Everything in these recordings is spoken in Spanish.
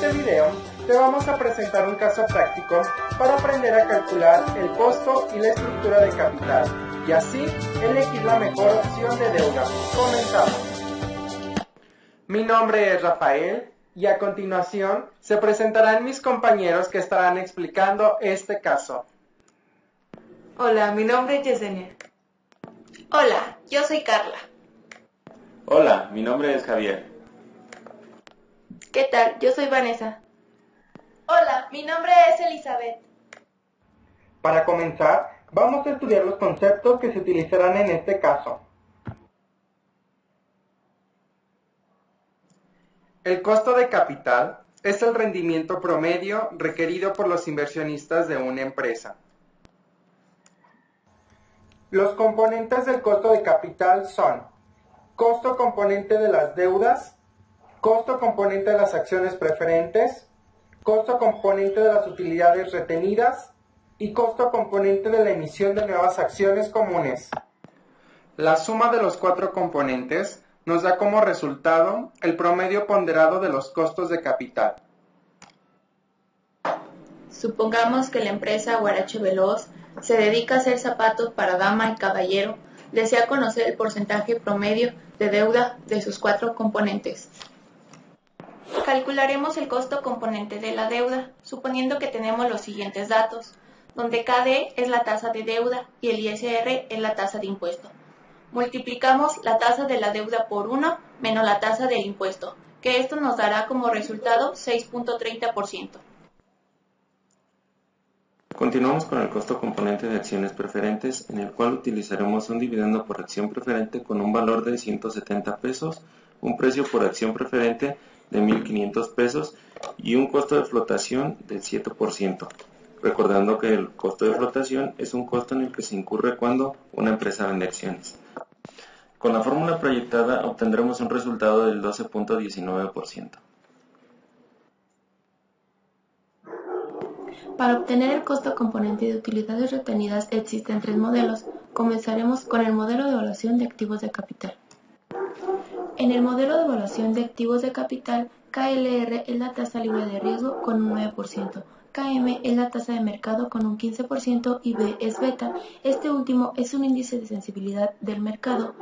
este video te vamos a presentar un caso práctico para aprender a calcular el costo y la estructura de capital y así elegir la mejor opción de deuda. Comenzamos. Mi nombre es Rafael y a continuación se presentarán mis compañeros que estarán explicando este caso. Hola, mi nombre es Yesenia. Hola, yo soy Carla. Hola, mi nombre es Javier. ¿Qué tal? Yo soy Vanessa. Hola, mi nombre es Elizabeth. Para comenzar, vamos a estudiar los conceptos que se utilizarán en este caso. El costo de capital es el rendimiento promedio requerido por los inversionistas de una empresa. Los componentes del costo de capital son costo componente de las deudas, costo componente de las acciones preferentes, costo componente de las utilidades retenidas y costo componente de la emisión de nuevas acciones comunes. La suma de los cuatro componentes nos da como resultado el promedio ponderado de los costos de capital. Supongamos que la empresa Huarache Veloz se dedica a hacer zapatos para dama y caballero. Desea conocer el porcentaje promedio de deuda de sus cuatro componentes. Calcularemos el costo componente de la deuda, suponiendo que tenemos los siguientes datos, donde KD es la tasa de deuda y el ISR es la tasa de impuesto. Multiplicamos la tasa de la deuda por 1 menos la tasa del impuesto, que esto nos dará como resultado 6.30%. Continuamos con el costo componente de acciones preferentes, en el cual utilizaremos un dividendo por acción preferente con un valor de 170 pesos, un precio por acción preferente de 1.500 pesos y un costo de flotación del 7%. Recordando que el costo de flotación es un costo en el que se incurre cuando una empresa vende acciones. Con la fórmula proyectada obtendremos un resultado del 12.19%. Para obtener el costo componente de utilidades retenidas existen tres modelos. Comenzaremos con el modelo de evaluación de activos de capital. En el modelo de evaluación de activos de capital, KLR es la tasa libre de riesgo con un 9%, KM es la tasa de mercado con un 15% y B es beta. Este último es un índice de sensibilidad del mercado.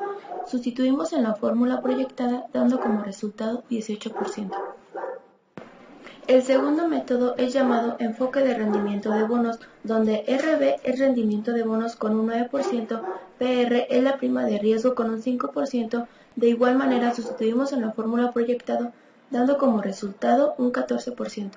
Sustituimos en la fórmula proyectada dando como resultado 18%. El segundo método es llamado enfoque de rendimiento de bonos, donde RB es rendimiento de bonos con un 9%, PR es la prima de riesgo con un 5%, de igual manera sustituimos en la fórmula proyectada, dando como resultado un 14%.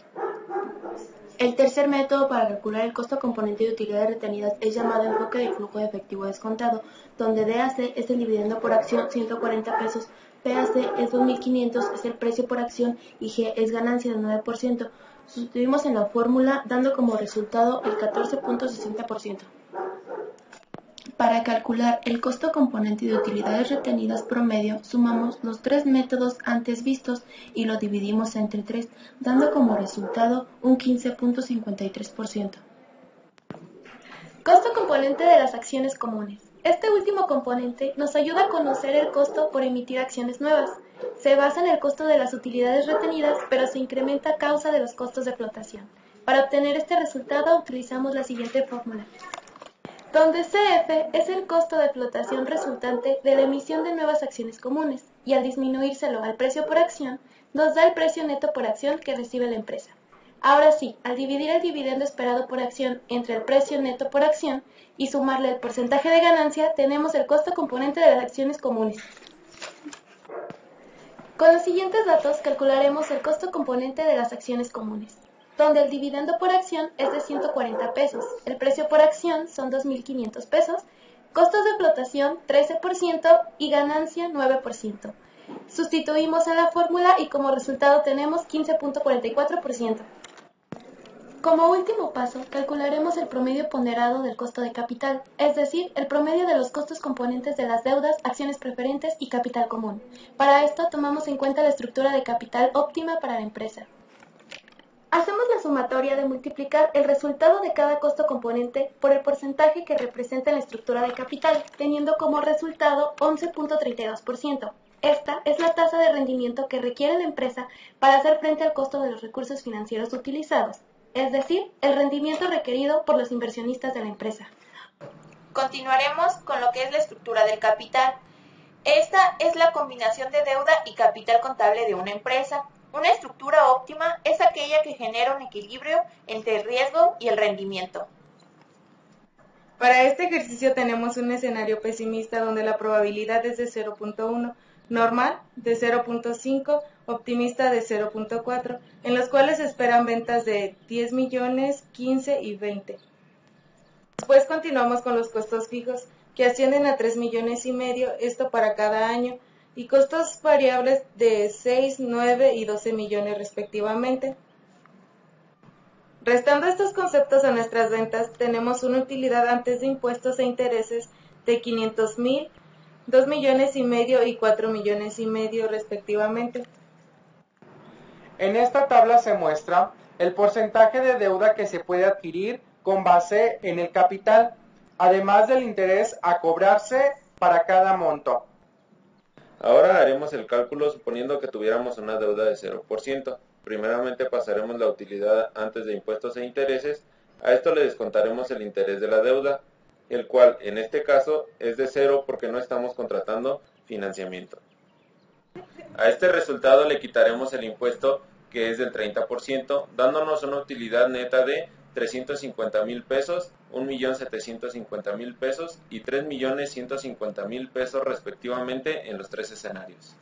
El tercer método para calcular el costo componente de utilidades retenidas es llamado enfoque de flujo de efectivo descontado, donde DAC es el dividendo por acción 140 pesos, PAC es 2.500, es el precio por acción y G es ganancia del 9%. Sustituimos en la fórmula dando como resultado el 14.60%. Para calcular el costo componente de utilidades retenidas promedio, sumamos los tres métodos antes vistos y lo dividimos entre 3, dando como resultado un 15.53%. Costo componente de las acciones comunes. Este último componente nos ayuda a conocer el costo por emitir acciones nuevas. Se basa en el costo de las utilidades retenidas, pero se incrementa a causa de los costos de flotación. Para obtener este resultado utilizamos la siguiente fórmula, donde CF es el costo de flotación resultante de la emisión de nuevas acciones comunes, y al disminuírselo al precio por acción, nos da el precio neto por acción que recibe la empresa. Ahora sí, al dividir el dividendo esperado por acción entre el precio neto por acción y sumarle el porcentaje de ganancia, tenemos el costo componente de las acciones comunes. Con los siguientes datos calcularemos el costo componente de las acciones comunes, donde el dividendo por acción es de 140 pesos, el precio por acción son 2.500 pesos, costos de flotación 13% y ganancia 9%. Sustituimos en la fórmula y como resultado tenemos 15.44%. Como último paso, calcularemos el promedio ponderado del costo de capital, es decir, el promedio de los costos componentes de las deudas, acciones preferentes y capital común. Para esto tomamos en cuenta la estructura de capital óptima para la empresa. Hacemos la sumatoria de multiplicar el resultado de cada costo componente por el porcentaje que representa en la estructura de capital, teniendo como resultado 11.32%. Esta es la tasa de rendimiento que requiere la empresa para hacer frente al costo de los recursos financieros utilizados, es decir, el rendimiento requerido por los inversionistas de la empresa. Continuaremos con lo que es la estructura del capital. Esta es la combinación de deuda y capital contable de una empresa. Una estructura óptima es aquella que genera un equilibrio entre el riesgo y el rendimiento. Para este ejercicio tenemos un escenario pesimista donde la probabilidad es de 0.1, normal de 0.5, optimista de 0.4, en los cuales se esperan ventas de 10 millones, 15 y 20. Después continuamos con los costos fijos, que ascienden a 3 millones y medio, esto para cada año, y costos variables de 6, 9 y 12 millones respectivamente. Restando estos conceptos a nuestras ventas, tenemos una utilidad antes de impuestos e intereses de 500,000, 2 millones y medio y 4 millones y medio respectivamente. En esta tabla se muestra el porcentaje de deuda que se puede adquirir con base en el capital, además del interés a cobrarse para cada monto. Ahora haremos el cálculo suponiendo que tuviéramos una deuda de 0%. Primeramente pasaremos la utilidad antes de impuestos e intereses. A esto le descontaremos el interés de la deuda, el cual en este caso es de 0 porque no estamos contratando financiamiento. A este resultado le quitaremos el impuesto que es del 30%, dándonos una utilidad neta de 350,000 pesos, 1,750,000 pesos y 3,150,000 pesos respectivamente en los tres escenarios.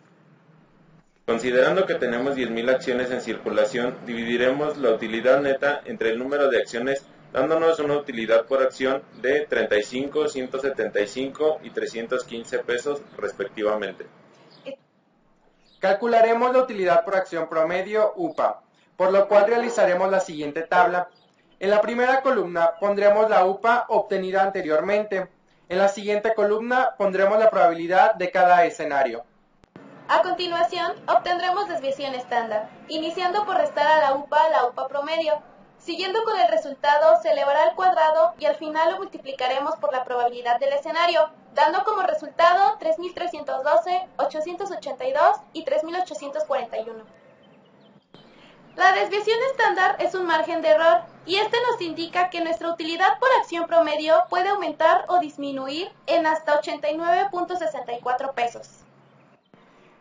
Considerando que tenemos 10,000 acciones en circulación, dividiremos la utilidad neta entre el número de acciones, dándonos una utilidad por acción de 35, 175 y 315 pesos respectivamente. Calcularemos la utilidad por acción promedio UPA, por lo cual realizaremos la siguiente tabla. En la primera columna pondremos la UPA obtenida anteriormente. En la siguiente columna pondremos la probabilidad de cada escenario. A continuación, obtendremos desviación estándar, iniciando por restar a la UPA promedio. Siguiendo con el resultado, se elevará al cuadrado y al final lo multiplicaremos por la probabilidad del escenario, dando como resultado 3.312, 882 y 3.841. La desviación estándar es un margen de error y este nos indica que nuestra utilidad por acción promedio puede aumentar o disminuir en hasta 89.64 pesos.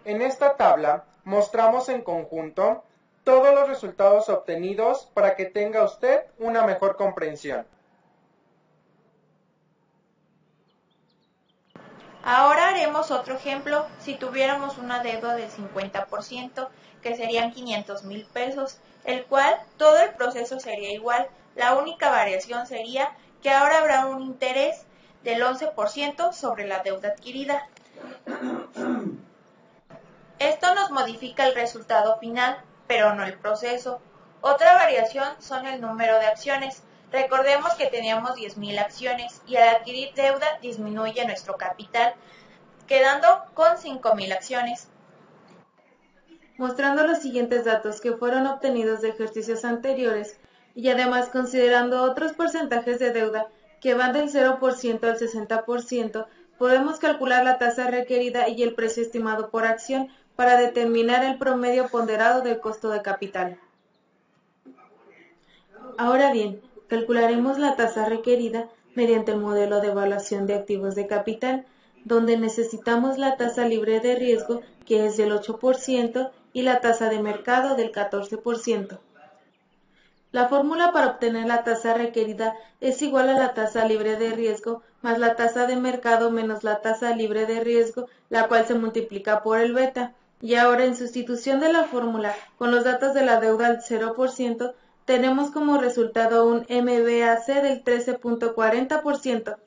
En esta tabla mostramos en conjunto todos los resultados obtenidos para que tenga usted una mejor comprensión. Ahora haremos otro ejemplo. Si tuviéramos una deuda del 50%, que serían 500,000 pesos, el cual todo el proceso sería igual. La única variación sería que ahora habrá un interés del 11% sobre la deuda adquirida. Esto nos modifica el resultado final, pero no el proceso. Otra variación son el número de acciones. Recordemos que teníamos 10,000 acciones y al adquirir deuda disminuye nuestro capital, quedando con 5,000 acciones. Mostrando los siguientes datos que fueron obtenidos de ejercicios anteriores y además considerando otros porcentajes de deuda que van del 0% al 60%, podemos calcular la tasa requerida y el precio estimado por acción para determinar el promedio ponderado del costo de capital. Ahora bien, calcularemos la tasa requerida mediante el modelo de evaluación de activos de capital, donde necesitamos la tasa libre de riesgo, que es del 8%, y la tasa de mercado del 14%. La fórmula para obtener la tasa requerida es igual a la tasa libre de riesgo más la tasa de mercado menos la tasa libre de riesgo, la cual se multiplica por el beta. Y ahora, en sustitución de la fórmula con los datos de la deuda al 0%, tenemos como resultado un MBAC del 13.40%.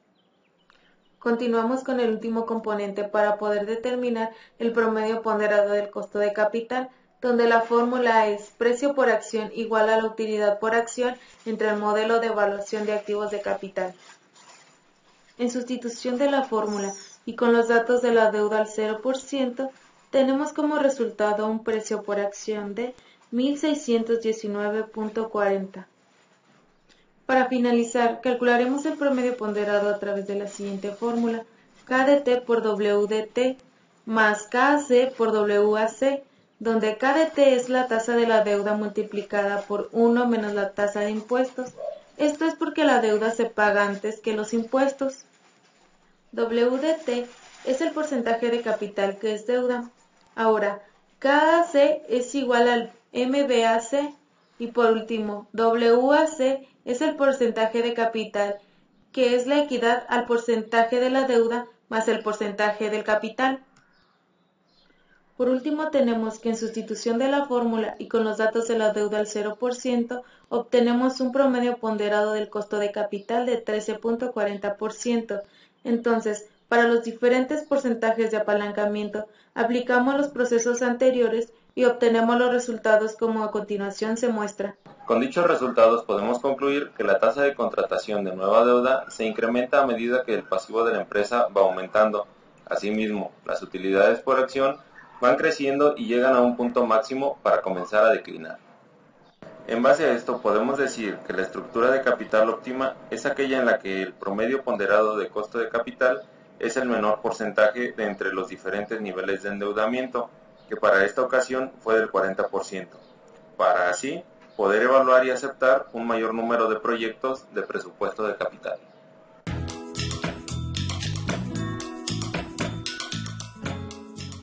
Continuamos con el último componente para poder determinar el promedio ponderado del costo de capital, donde la fórmula es precio por acción igual a la utilidad por acción entre el modelo de evaluación de activos de capital. En sustitución de la fórmula y con los datos de la deuda al 0%, tenemos como resultado un precio por acción de 1.619.40. Para finalizar, calcularemos el promedio ponderado a través de la siguiente fórmula: KDT por WDT, más KC por WAC, donde KDT es la tasa de la deuda multiplicada por 1 menos la tasa de impuestos. Esto es porque la deuda se paga antes que los impuestos. WDT es el porcentaje de capital que es deuda. Ahora, KAC es igual al MBAC y por último, WAC es el porcentaje de capital que es la equidad al porcentaje de la deuda más el porcentaje del capital. Por último, tenemos que en sustitución de la fórmula y con los datos de la deuda al 0%, obtenemos un promedio ponderado del costo de capital de 13.40%. Entonces, para los diferentes porcentajes de apalancamiento, aplicamos los procesos anteriores y obtenemos los resultados como a continuación se muestra. Con dichos resultados podemos concluir que la tasa de contratación de nueva deuda se incrementa a medida que el pasivo de la empresa va aumentando. Asimismo, las utilidades por acción van creciendo y llegan a un punto máximo para comenzar a declinar. En base a esto podemos decir que la estructura de capital óptima es aquella en la que el promedio ponderado de costo de capital es el menor porcentaje de entre los diferentes niveles de endeudamiento, que para esta ocasión fue del 40%, para así poder evaluar y aceptar un mayor número de proyectos de presupuesto de capital.